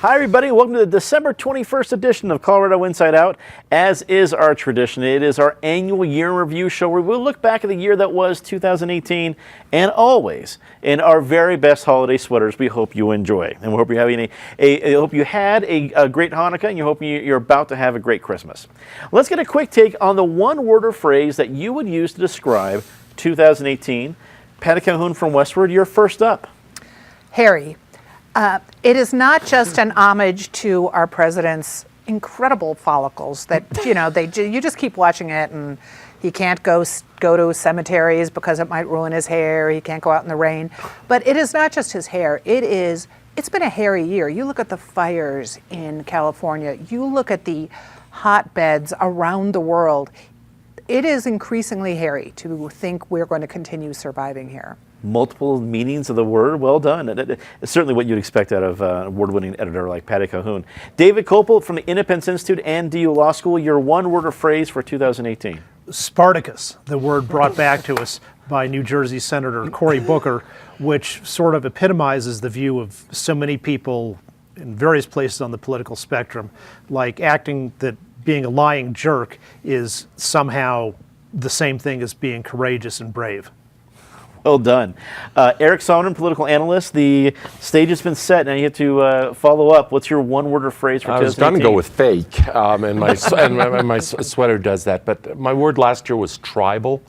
Hi, everybody. Welcome to the December 21st edition of Colorado Inside Out. As is our tradition, it is our annual year in review show where we'll look back at the year that was 2018 and always in our very best holiday sweaters we hope you enjoy. And we hope you're having hope you had a great Hanukkah and you hope you're about to have a great Christmas. Let's get a quick take on the one word or phrase that you would use to describe 2018. Patty Calhoun from Westward, you're first up. Harry. It is not just an homage to our president's incredible follicles that, you just keep watching it and he can't go to cemeteries because it might ruin his hair. He can't go out in the rain. But it is not just his hair. It's been a hairy year. You look at the fires in California. You look at the hotbeds around the world. It is increasingly hairy to think we're going to continue surviving here. Multiple meanings of the word. Well done. It's certainly what you'd expect out of an award-winning editor like Patty Calhoun. David Kopel from the Independence Institute and DU Law School, your one word or phrase for 2018. Spartacus, the word brought back to us by New Jersey Senator Cory Booker, which sort of epitomizes the view of so many people in various places on the political spectrum, like acting that being a lying jerk is somehow the same thing as being courageous and brave. Well done. Eric Sonderman, political analyst, the stage has been set. Now you have to follow up. What's your one word or phrase for 2018? I was going to go with fake, and my sweater does that. But my word last year was tribal,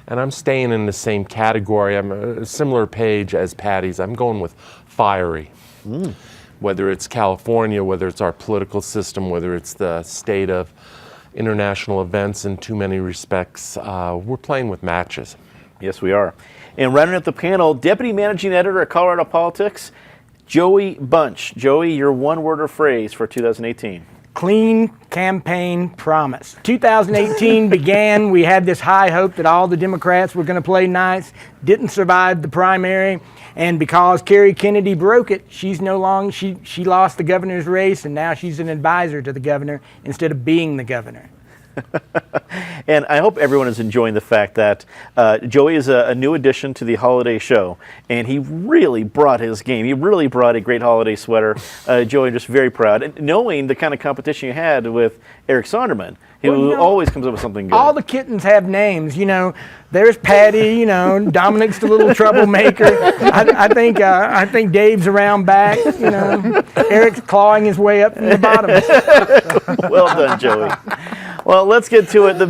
and I'm staying in the same category. I'm a similar page as Patty's. I'm going with fiery. Whether it's California, whether it's our political system, whether it's the state of international events in too many respects, we're playing with matches. Yes, we are. And rounding up the panel, Deputy Managing Editor at Colorado Politics, Joey Bunch. Joey, your one word or phrase for 2018. Clean campaign promise. 2018 began, we had this high hope that all the Democrats were going to play nice, didn't survive the primary, and because Kerry Kennedy broke it, she lost the governor's race, and now she's an advisor to the governor instead of being the governor. And I hope everyone is enjoying the fact that Joey is a new addition to the holiday show, and he really brought his game. He really brought a great holiday sweater. Joey, just very proud. And knowing the kind of competition you had with Eric Sonderman, who always comes up with something good. All the kittens have names, There's Patty, Dominic's the little troublemaker. I think Dave's around back, Eric's clawing his way up from the bottom. Well done, Joey. Well, let's get to it. The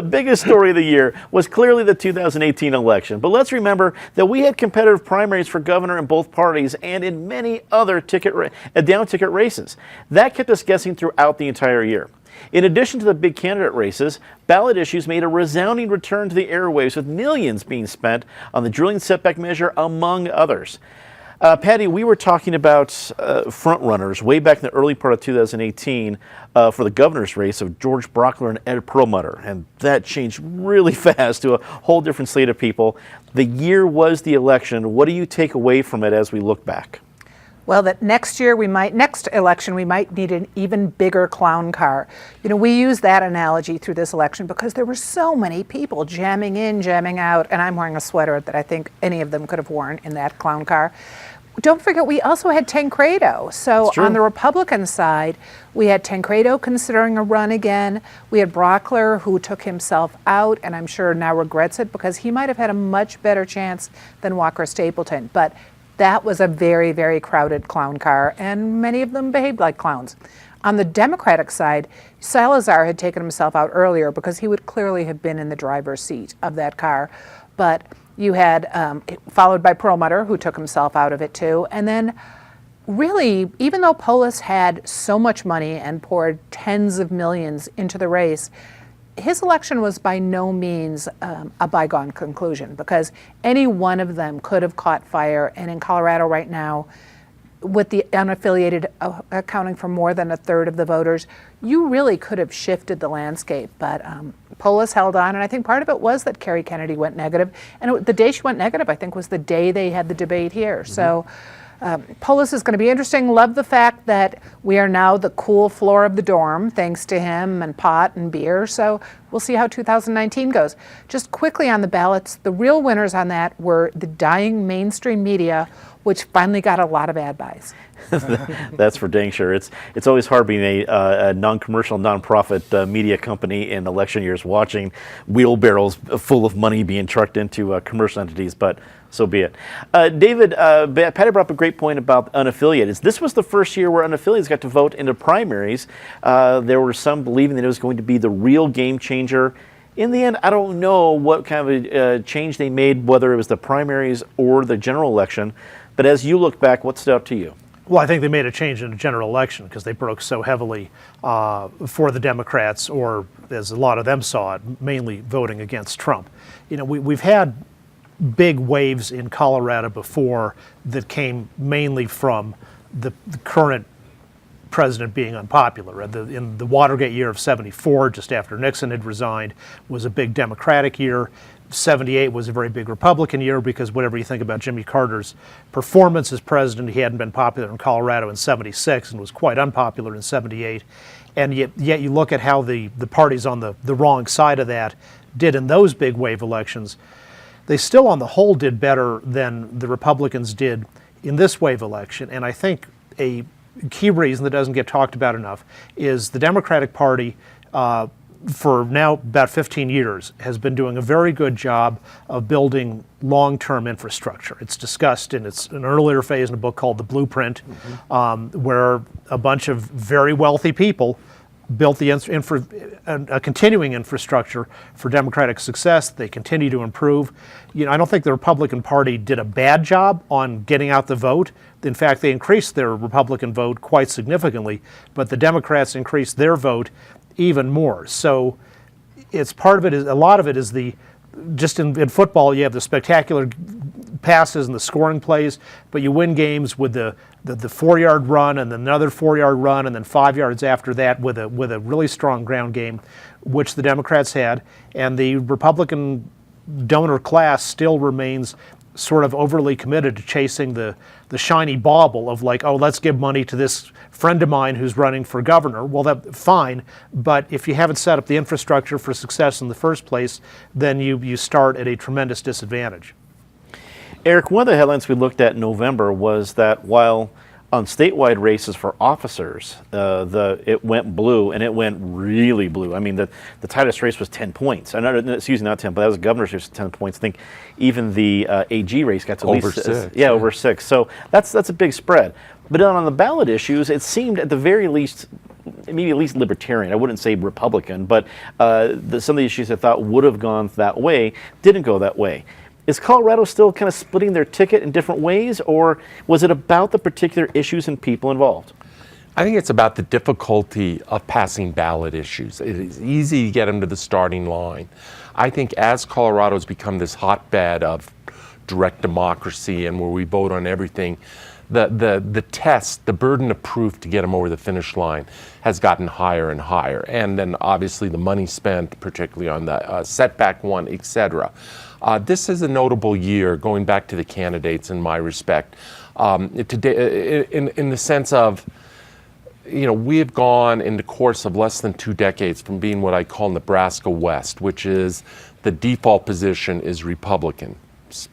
biggest story of the year was clearly the 2018 election. But let's remember that we had competitive primaries for governor in both parties and in many other down-ticket races. That kept us guessing throughout the entire year. In addition to the big candidate races, ballot issues made a resounding return to the airwaves, with millions being spent on the drilling setback measure, among others. Patty, we were talking about front runners way back in the early part of 2018 for the governor's race of George Brockler and Ed Perlmutter, and that changed really fast to a whole different slate of people. The year was the election. What do you take away from it as we look back? Well, that next election, we might need an even bigger clown car. We use that analogy through this election because there were so many people jamming in, jamming out, and I'm wearing a sweater that I think any of them could have worn in that clown car. Don't forget, we also had Tancredo. So on the Republican side, we had Tancredo considering a run again. We had Brockler, who took himself out, and I'm sure now regrets it because he might have had a much better chance than Walker Stapleton. But that was a very, very crowded clown car, and many of them behaved like clowns. On the Democratic side, Salazar had taken himself out earlier because he would clearly have been in the driver's seat of that car. But you had, followed by Perlmutter, who took himself out of it too. And then really, even though Polis had so much money and poured tens of millions into the race, his election was by no means a bygone conclusion because any one of them could have caught fire. And in Colorado right now, with the unaffiliated accounting for more than a third of the voters, you really could have shifted the landscape. But Polis held on, and I think part of it was that Kerry Kennedy went negative. And the day she went negative, I think, was the day they had the debate here. So Polis is going to be interesting. Love the fact that we are now the cool floor of the dorm, thanks to him and pot and beer. So we'll see how 2019 goes. Just quickly on the ballots, the real winners on that were the dying mainstream media, which finally got a lot of ad buys. That's for dang sure. It's always hard being a non-commercial, nonprofit media company in election years, watching wheelbarrows full of money being trucked into commercial entities, but so be it. David, Patty brought up a great point about unaffiliated. This was the first year where unaffiliates got to vote in the primaries. There were some believing that it was going to be the real game changer. In the end, I don't know what kind of a change they made, whether it was the primaries or the general election. But as you look back, what stood out to you? Well, I think they made a change in the general election because they broke so heavily for the Democrats, or as a lot of them saw it, mainly voting against Trump. You know, we've had big waves in Colorado before that came mainly from the current president being unpopular. In the Watergate year of '74, just after Nixon had resigned, was a big Democratic year. '78 was a very big Republican year because whatever you think about Jimmy Carter's performance as president, he hadn't been popular in Colorado in '76 and was quite unpopular in '78. And yet you look at how the parties on the wrong side of that did in those big wave elections. They still on the whole did better than the Republicans did in this wave election. And I think a key reason that doesn't get talked about enough is the Democratic Party for now about 15 years has been doing a very good job of building long-term infrastructure. It's discussed in an earlier phase in a book called The Blueprint, where a bunch of very wealthy people built the a continuing infrastructure for democratic success. They continue to improve. You know, I don't think the Republican Party did a bad job on getting out the vote. In fact, they increased their Republican vote quite significantly, but the Democrats increased their vote even more. So it's part of it is, a lot of it is just in football, you have the spectacular passes and the scoring plays, but you win games with the 4-yard run and then another 4-yard run and then 5 yards after that with a really strong ground game, which the Democrats had. And the Republican donor class still remains sort of overly committed to chasing the shiny bauble of like, oh, let's give money to this friend of mine who's running for governor. Well, that's fine, but if you haven't set up the infrastructure for success in the first place, then you start at a tremendous disadvantage. Eric, one of the headlines we looked at in November was that while on statewide races for officers, it went blue, and it went really blue. I mean, the tightest race was 10 points. Excuse me, not 10, but that was a governor's race, 10 points. I think even the AG race got to over least 6. Yeah, over 6. So that's a big spread. But then on the ballot issues, it seemed at the very least, maybe at least libertarian. I wouldn't say Republican, but some of the issues I thought would have gone that way didn't go that way. Is Colorado still kind of splitting their ticket in different ways, or was it about the particular issues and people involved? I think it's about the difficulty of passing ballot issues. It is easy to get them to the starting line. I think as Colorado's become this hotbed of direct democracy and where we vote on everything, the test, the burden of proof to get them over the finish line has gotten higher and higher. And then obviously the money spent, particularly on the setback one, et cetera. This is a notable year, going back to the candidates in my respect, today, in the sense of, you know, we have gone in the course of less than 2 decades from being what I call Nebraska West, which is the default position is Republican.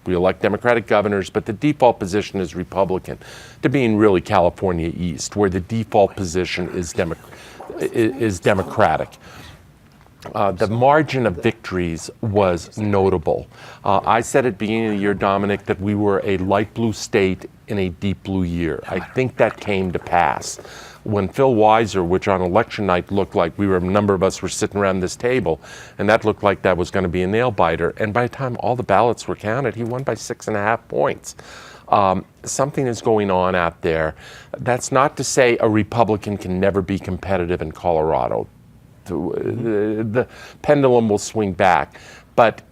We elect Democratic governors, but the default position is Republican, to being really California East, where the default position is Democratic. The margin of victories was notable. I said at the beginning of the year, Dominic, that we were a light blue state in a deep blue year. I think that came to pass. When Phil Weiser, which on election night looked like a number of us were sitting around this table, and that looked like that was going to be a nail biter, and by the time all the ballots were counted, he won by 6.5 points. Something is going on out there. That's not to say a Republican can never be competitive in Colorado. The pendulum will swing back, but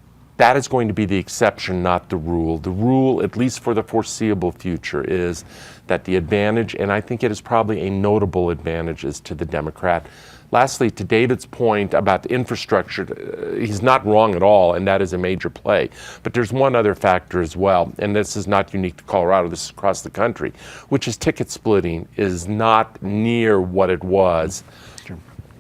That is going to be the exception, not the rule. The rule, at least for the foreseeable future, is that the advantage, and I think it is probably a notable advantage, is to the Democrat. Lastly, to David's point about the infrastructure, he's not wrong at all, and that is a major play. But there's one other factor as well, and this is not unique to Colorado, this is across the country, which is ticket splitting is not near what it was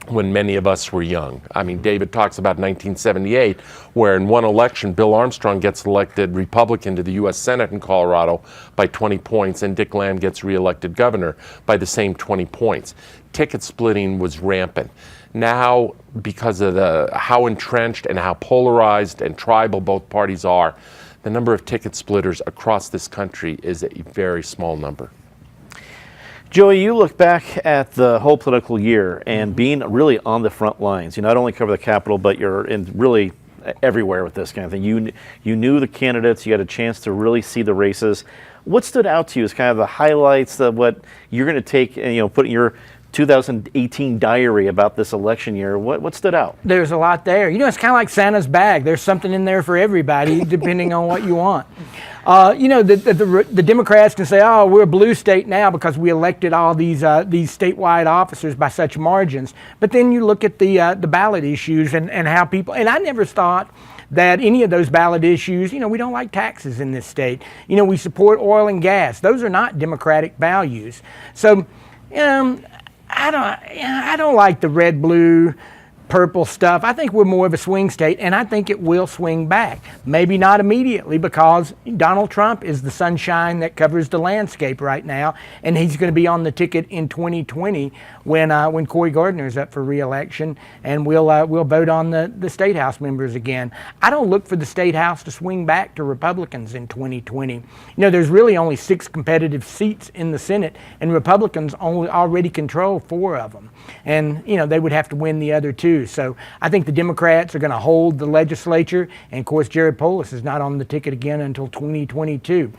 when many of us were young. I mean, David talks about 1978, where in one election, Bill Armstrong gets elected Republican to the U.S. Senate in Colorado by 20 points, and Dick Land gets reelected governor by the same 20 points. Ticket splitting was rampant. Now, because of how entrenched and how polarized and tribal both parties are, the number of ticket splitters across this country is a very small number. Joey, you look back at the whole political year and being really on the front lines. You not only cover the Capitol, but you're in really everywhere with this kind of thing. You knew the candidates. You had a chance to really see the races. What stood out to you as kind of the highlights of what you're going to take and put in your 2018 diary about this election year? What stood out? There's a lot there. It's kind of like Santa's bag. There's something in there for everybody, depending on what you want. The Democrats can say, "Oh, we're a blue state now because we elected all these statewide officers by such margins." But then you look at the ballot issues and how people. And I never thought that any of those ballot issues, we don't like taxes in this state. We support oil and gas. Those are not Democratic values. So, I don't like the red, blue, purple stuff. I think we're more of a swing state, and I think it will swing back. Maybe not immediately, because Donald Trump is the sunshine that covers the landscape right now, and he's going to be on the ticket in 2020 when Cory Gardner is up for re-election, and we'll vote on the state house members again. I don't look for the state house to swing back to Republicans in 2020. There's really only 6 competitive seats in the Senate, and Republicans already control 4 of them, and they would have to win the other 2. So I think the Democrats are going to hold the legislature, and of course Jared Polis is not on the ticket again until 2022.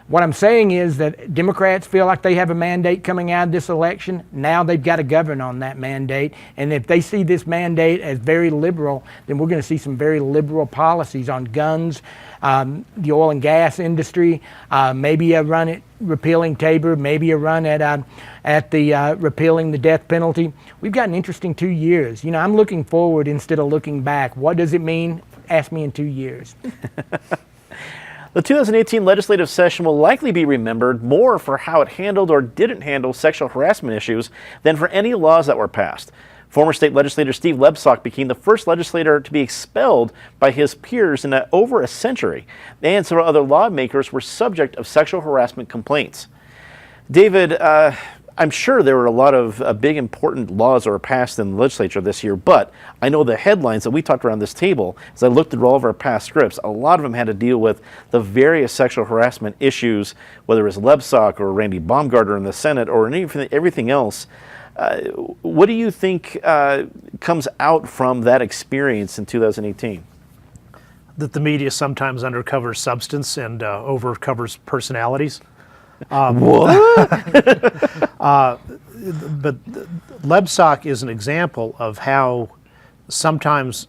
What I'm saying is that Democrats feel like they have a mandate coming out of this election. Now they've got to govern on that mandate, and if they see this mandate as very liberal, then we're going to see some very liberal policies on guns, the oil and gas industry, maybe a run at repealing Tabor, maybe a run at the repealing the death penalty. We've got an interesting 2 years. I'm looking forward instead of looking back. What does it mean? Ask me in 2 years. The 2018 legislative session will likely be remembered more for how it handled or didn't handle sexual harassment issues than for any laws that were passed. Former state legislator Steve Lebsock became the first legislator to be expelled by his peers in over a century, and several other lawmakers were subject of sexual harassment complaints. David, I'm sure there were a lot of big important laws that were passed in the legislature this year, but I know the headlines that we talked around this table, as I looked at all of our past scripts, a lot of them had to deal with the various sexual harassment issues, whether it was Lebsock or Randy Baumgartner in the Senate or everything else. What do you think comes out from that experience in 2018? That the media sometimes undercovers substance and overcovers personalities. But Lebsock is an example of how sometimes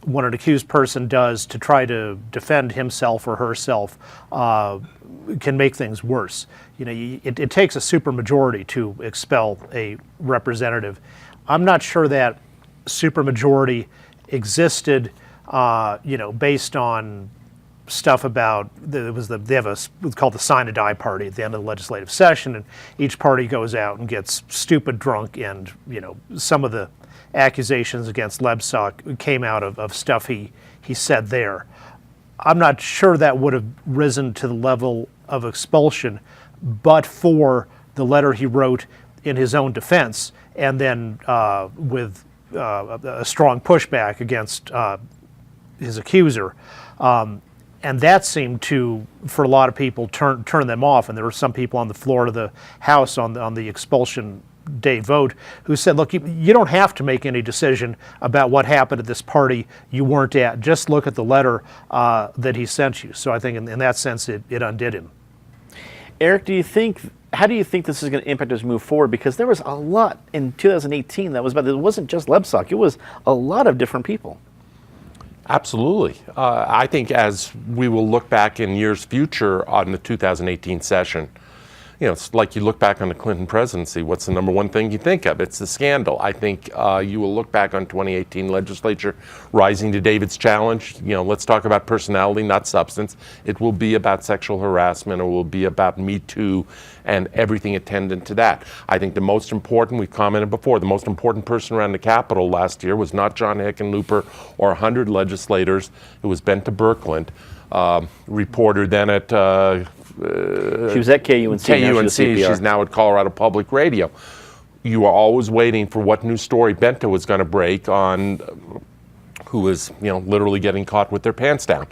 what an accused person does to try to defend himself or herself can make things worse. It takes a supermajority to expel a representative. I'm not sure that supermajority existed, based on stuff about they have what's called the sign to die party at the end of the legislative session, and each party goes out and gets stupid drunk, and some of the accusations against Lebsock came out of stuff he said there. I'm not sure that would have risen to the level of expulsion, but for the letter he wrote in his own defense, and then with a strong pushback against his accuser. And that seemed to, for a lot of people, turn them off. And there were some people on the floor of the House on the expulsion day vote who said, look, you don't have to make any decision about what happened at this party you weren't at. Just look at the letter that he sent you. So I think in that sense, it undid him. Eric, how do you think this is going to impact us move forward? Because there was a lot in 2018 that was about, it wasn't just Lebsock, it was a lot of different people. Absolutely. I think as we will look back in years future on the 2018 session, it's like you look back on the Clinton presidency, what's the number one thing you think of? It's the scandal. I think you will look back on 2018 legislature rising to David's challenge. Let's talk about personality, not substance. It will be about sexual harassment. It will be about Me Too and everything attendant to that. I think the most important, we commented before, the most important person around the Capitol last year was not John Hickenlooper or 100 legislators. It was Benta Birkeland, reporter then at she was at KUNC. She's now at Colorado Public Radio. You are always waiting for what new story Benta was going to break on who was, literally getting caught with their pants down.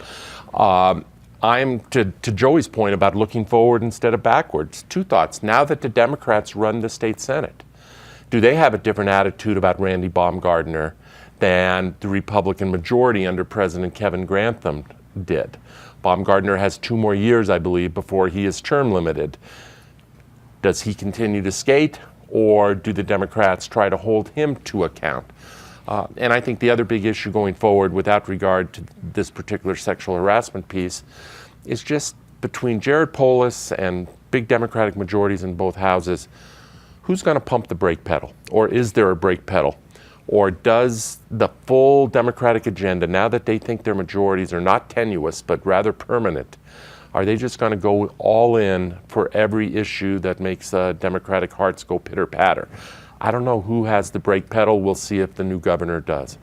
I'm to Joey's point about looking forward instead of backwards. Two thoughts. Now that the Democrats run the state Senate, do they have a different attitude about Randy Baumgardner than the Republican majority under President Kevin Grantham did? Baumgardner has 2 more years, I believe, before he is term limited. Does he continue to skate, or do the Democrats try to hold him to account? And I think the other big issue going forward, without regard to this particular sexual harassment piece, is just between Jared Polis and big Democratic majorities in both houses, who's going to pump the brake pedal? Or is there a brake pedal? Or does the full Democratic agenda, now that they think their majorities are not tenuous but rather permanent, are they just going to go all in for every issue that makes Democratic hearts go pitter-patter? I don't know who has the brake pedal. We'll see if the new governor does.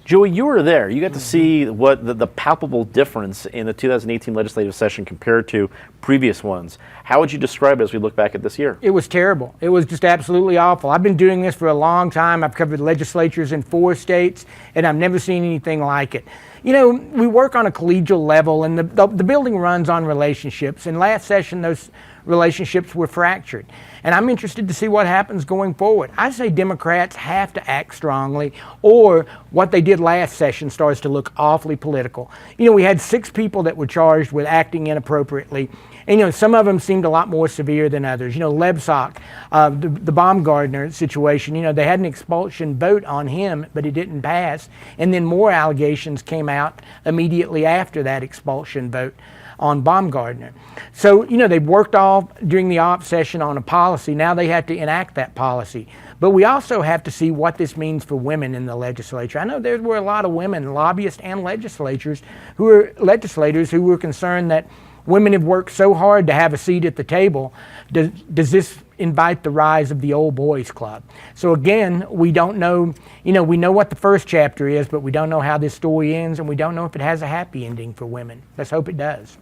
Joey, you were there. You got to see what the palpable difference in the 2018 legislative session compared to previous ones. How would you describe it as we look back at this year? It was terrible. It was just absolutely awful. I've been doing this for a long time. I've covered legislatures in 4 states, and I've never seen anything like it. We work on a collegial level, and the building runs on relationships. And last session, those relationships were fractured. And I'm interested to see what happens going forward. I say Democrats have to act strongly, or what they did last session starts to look awfully political. We had 6 people that were charged with acting inappropriately. And, some of them seemed a lot more severe than others. Lebsock, the Baumgardner situation, they had an expulsion vote on him, but it didn't pass. And then more allegations came out immediately after that expulsion vote on Baumgardner. So, they worked all during the op session on a policy. Now they have to enact that policy. But we also have to see what this means for women in the legislature. I know there were a lot of women, lobbyists and legislators who were concerned that women have worked so hard to have a seat at the table. Does this invite the rise of the old boys club? So again, we don't know, we know what the first chapter is, but we don't know how this story ends, and we don't know if it has a happy ending for women. Let's hope it does.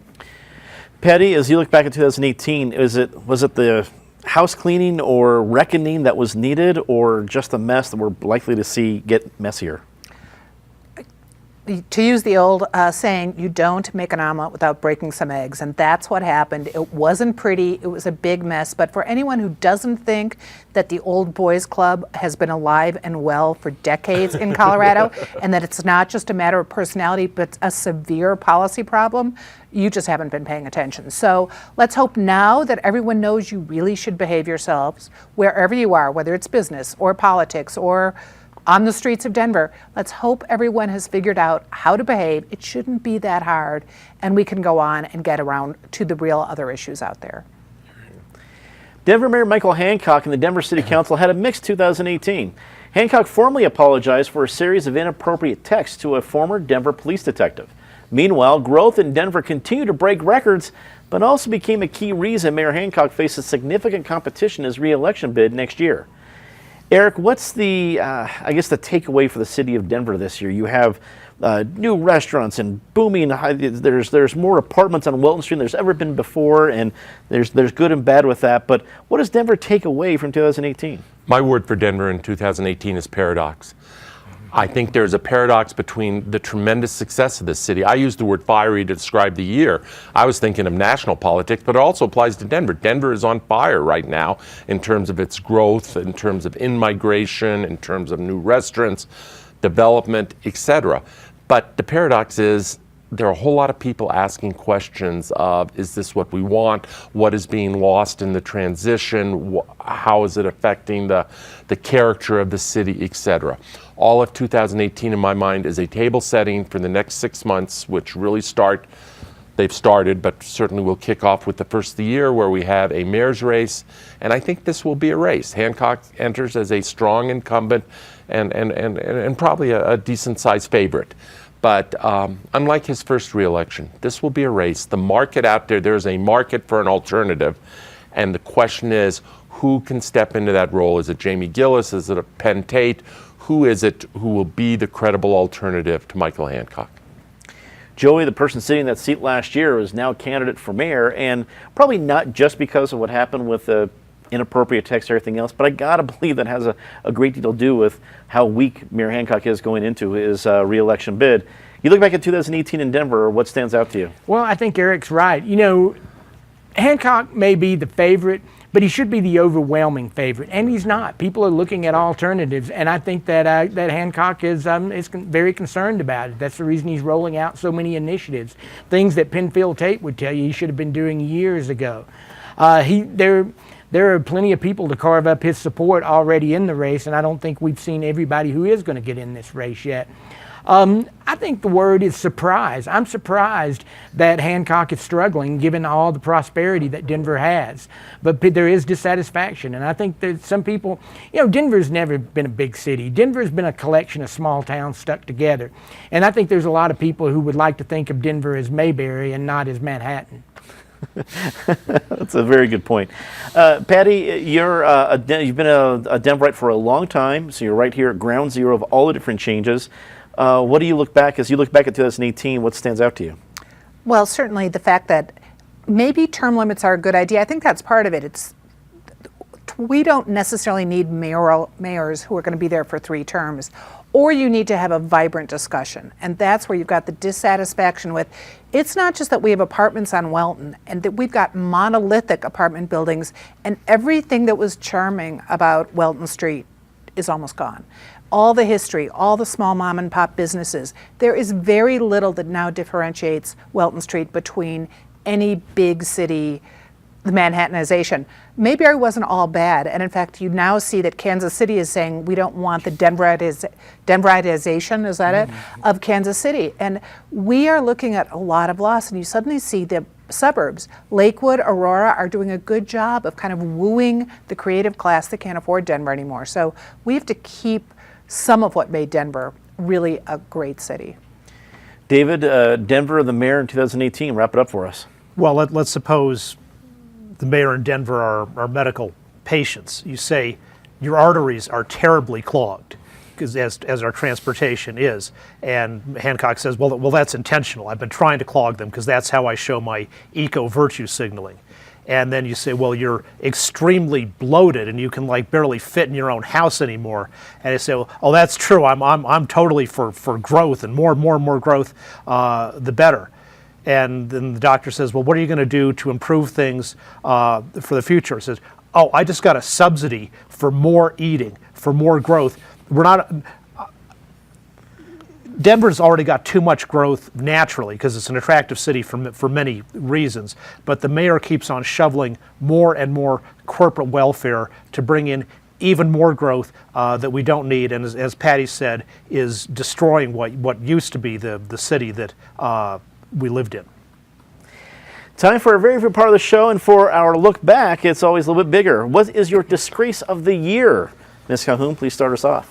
Patty, as you look back at 2018, was it the house cleaning or reckoning that was needed, or just a mess that we're likely to see get messier? To use the old saying, you don't make an omelet without breaking some eggs, and that's what happened. It wasn't pretty, it was a big mess, but for anyone who doesn't think that the Old Boys Club has been alive and well for decades in Colorado, and that it's not just a matter of personality, but a severe policy problem, you just haven't been paying attention. So let's hope now that everyone knows you really should behave yourselves wherever you are, whether it's business or politics or on the streets of Denver. Let's hope everyone has figured out how to behave. It shouldn't be that hard, and we can go on and get around to the real other issues out there. Denver Mayor Michael Hancock and the Denver City Council had a mixed 2018. Hancock formally apologized for a series of inappropriate texts to a former Denver police detective. Meanwhile, growth in Denver continued to break records, but also became a key reason Mayor Hancock faces significant competition in his re-election bid next year. Eric, what's the takeaway for the city of Denver this year? You have new restaurants and booming. There's more apartments on Welton Street than there's ever been before, and there's good and bad with that. But what does Denver take away from 2018? My word for Denver in 2018 is paradox. I think there's a paradox between the tremendous success of this city. I used the word fiery to describe the year. I was thinking of national politics, but it also applies to Denver. Denver is on fire right now in terms of its growth, in terms of in-migration, in terms of new restaurants, development, etc. But the paradox is there are a whole lot of people asking questions of, is this what we want? What is being lost in the transition? How is it affecting the character of the city, etc.? All of 2018, in my mind, is a table setting for the next 6 months, which really they've started, but certainly will kick off with the first of the year, where we have a mayor's race. And I think this will be a race. Hancock enters as a strong incumbent and probably a decent-sized favorite. But unlike his first reelection, this will be a race. The market out there's a market for an alternative. And the question is, who can step into that role? Is it Jamie Gillis? Is it a Penn Tate? Who is it who will be the credible alternative to Michael Hancock? Joey, the person sitting in that seat last year, is now a candidate for mayor, and probably not just because of what happened with the inappropriate text and everything else, but I gotta believe that has a great deal to do with how weak Mayor Hancock is going into his re-election bid. You look back at 2018 in Denver, what stands out to you? Well, I think Eric's right. You know, Hancock may be the favorite, but he should be the overwhelming favorite, and he's not. People are looking at alternatives, and I think that that Hancock is very concerned about it. That's the reason he's rolling out so many initiatives, things that Penfield Tate would tell you he should have been doing years ago. There are plenty of people to carve up his support already in the race, and I don't think we've seen everybody who is going to get in this race yet. I think the word is surprise. I'm surprised that Hancock is struggling given all the prosperity that Denver has. But there is dissatisfaction. And I think that some people, you know, Denver's never been a big city. Denver's been a collection of small towns stuck together. And I think there's a lot of people who would like to think of Denver as Mayberry and not as Manhattan. That's a very good point. Patty, you've been a Denverite for a long time, so you're right here at ground zero of all the different changes. What do you look back, as you look back at 2018, what stands out to you? Well, certainly the fact that maybe term limits are a good idea. I think that's part of it. We don't necessarily need mayors who are going to be there for 3 terms, or you need to have a vibrant discussion. And that's where you've got the dissatisfaction with, it's not just that we have apartments on Welton and that we've got monolithic apartment buildings, and everything that was charming about Welton Street is almost gone. All the history, all the small mom and pop businesses, there is very little that now differentiates Welton Street between any big city, the Manhattanization. Mayberry wasn't all bad, and in fact, you now see that Kansas City is saying we don't want the Denveritization, is that it, of Kansas City. And we are looking at a lot of loss, and you suddenly see the suburbs, Lakewood, Aurora, are doing a good job of kind of wooing the creative class that can't afford Denver anymore. So we have to keep some of what made Denver really a great city. David, Denver, the mayor in 2018, wrap it up for us. Well, let's suppose the mayor in Denver are medical patients. You say your arteries are terribly clogged, because as our transportation is. And Hancock says, well, that's intentional. I've been trying to clog them because that's how I show my eco-virtue signaling. And then you say, well, you're extremely bloated and you can like barely fit in your own house anymore. And I say, well, oh, that's true. I'm totally for growth, and more growth, the better. And then the doctor says, well, what are you going to do to improve things for the future? He says, oh, I just got a subsidy for more eating, for more growth. Denver's already got too much growth naturally because it's an attractive city for many reasons, but the mayor keeps on shoveling more and more corporate welfare to bring in even more growth that we don't need, and as Patty said, is destroying what used to be the city that we lived in. Time for a very favorite part of the show, and for our look back, it's always a little bit bigger. What is your disgrace of the year? Ms. Calhoun, please start us off.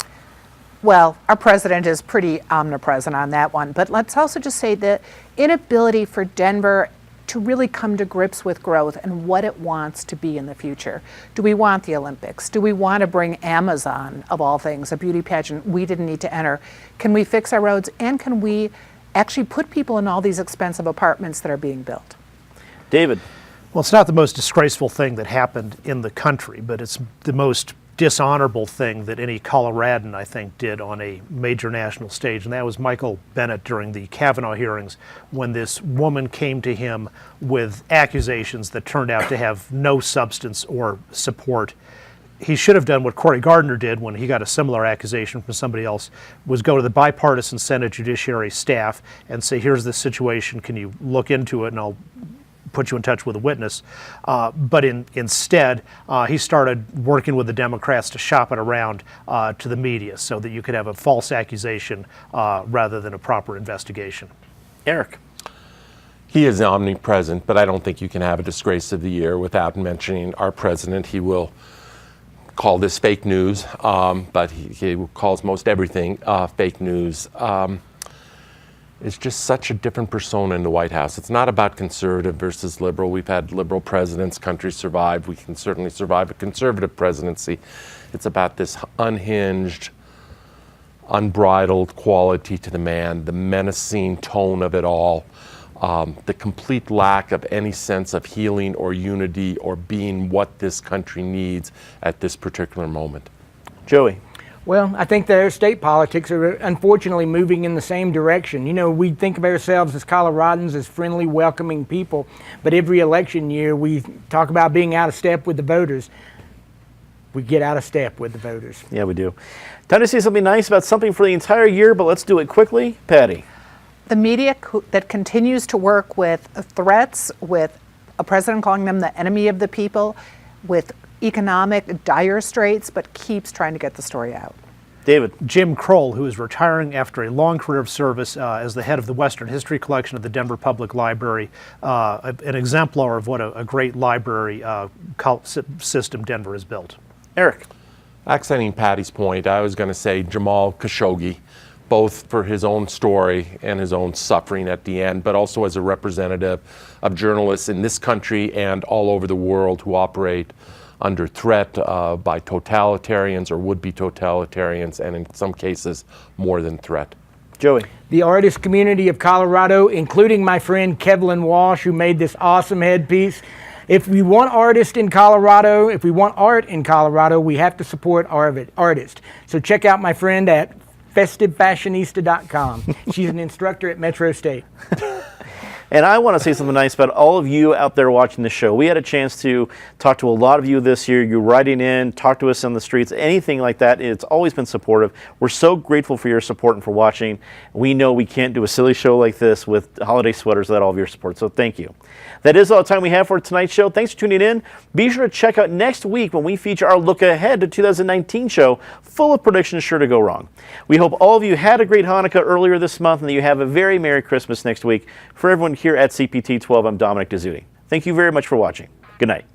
Well, our president is pretty omnipresent on that one, but let's also just say the inability for Denver to really come to grips with growth and what it wants to be in the future. Do we want the Olympics? Do we want to bring Amazon, of all things, a beauty pageant we didn't need to enter? Can we fix our roads, and can we actually put people in all these expensive apartments that are being built? David. Well, it's not the most disgraceful thing that happened in the country, but it's the most dishonorable thing that any Coloradan, I think, did on a major national stage, and that was Michael Bennet during the Kavanaugh hearings, when this woman came to him with accusations that turned out to have no substance or support. he should have done what Cory Gardner did when he got a similar accusation from somebody else, was go to the bipartisan Senate Judiciary staff and say, here's the situation, can you look into it, and I'll put you in touch with a witness. But instead, he started working with the Democrats to shop it around to the media so that you could have a false accusation rather than a proper investigation. Eric. He is omnipresent, but I don't think you can have a disgrace of the year without mentioning our president. He will call this fake news, but he calls most everything fake news. It's just such a different persona in the White House. It's not about conservative versus liberal. We've had liberal presidents, countries survive. We can certainly survive a conservative presidency. It's about this unhinged, unbridled quality to the man, the menacing tone of it all, the complete lack of any sense of healing or unity or being what this country needs at this particular moment. Joey. Well, I think their state politics are unfortunately moving in the same direction. You know, we think of ourselves as Coloradans as friendly, welcoming people, but every election year we talk about being out of step with the voters. We get out of step with the voters. Yeah, we do. Time to say something nice about something for the entire year, but let's do it quickly. Patty. The media that continues to work with threats, with a president calling them the enemy of the people, with economic dire straits, but keeps trying to get the story out. David. Jim Kroll, who is retiring after a long career of service as the head of the Western History Collection at the Denver Public Library, an exemplar of what a great library system Denver has built. Eric. Accenting Patty's point, I was going to say Jamal Khashoggi, both for his own story and his own suffering at the end, but also as a representative of journalists in this country and all over the world who operate under threat by totalitarians or would-be totalitarians, and in some cases more than threat. Joey. The artist community of Colorado, including my friend Kevlin Walsh, who made this awesome headpiece. If we want artists in Colorado, if we want art in Colorado, we have to support artists. So check out my friend at festivefashionista.com. She's an instructor at Metro State. And I want to say something nice about all of you out there watching the show. We had a chance to talk to a lot of you this year. You're writing in, talk to us on the streets, anything like that. It's always been supportive. We're so grateful for your support and for watching. We know we can't do a silly show like this with holiday sweaters without all of your support, so thank you. That is all the time we have for tonight's show. Thanks for tuning in. Be sure to check out next week when we feature our look ahead to 2019 show full of predictions sure to go wrong. We hope all of you had a great Hanukkah earlier this month and that you have a very Merry Christmas next week. For everyone here at CPT 12, I'm Dominic Dezzutti. Thank you very much for watching. Good night.